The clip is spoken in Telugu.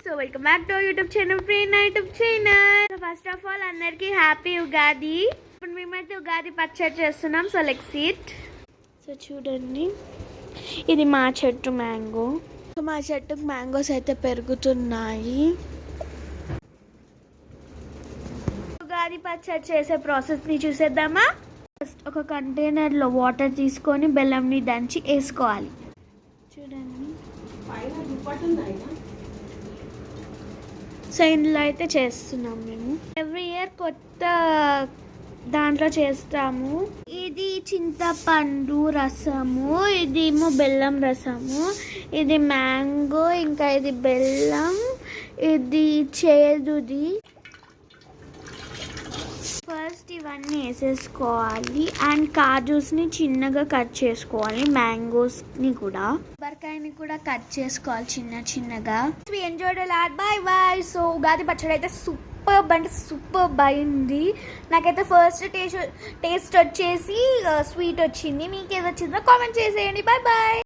So welcome back to YouTube channel Prerana YouTube channel. First of all అందరికి హ్యాపీ ఉగాది. ఇప్పుడు మేమైతే ఉగాది పచ్చడి చేస్తున్నాం. So let's eat. సో చూడండి, ఇది మా చెట్టు మ్యాంగో. సో మా చెట్టుకు మ్యాంగోస్ అయితే పెరుగుతున్నాయి. ఉగాది పచ్చడి చేసే ప్రాసెస్ని చూసేద్దామా. ఫస్ట్ ఒక కంటైనర్లో వాటర్ తీసుకొని బెల్లంని దంచి వేసుకోవాలి. చూడండి, సో ఇందులో అయితే చేస్తున్నాం మేము. ఎవ్రీ ఇయర్ కొత్త దాంట్లో చేస్తాము. ఇది చింతపండు రసము, ఇదేమో బెల్లం రసము, ఇది మ్యాంగో, ఇంకా ఇది బెల్లం, ఇది చేదుది. ఫస్ట్ ఇవన్నీ వేసేసుకోవాలి అండ్ కాజూస్ని చిన్నగా కట్ చేసుకోవాలి. మ్యాంగోస్ని కూడా, కొబ్బరికాయని కూడా కట్ చేసుకోవాలి చిన్న చిన్నగా. Enjoy lot. Bye bye. So Ugadi పచ్చడి అయితే సూపర్ అంటే సూపర్ అయింది. నాకైతే ఫస్ట్ టేస్ట్ వచ్చేసి స్వీట్ వచ్చింది. మీకు ఏది వచ్చిందో కామెంట్ చేసేయండి. Bye bye.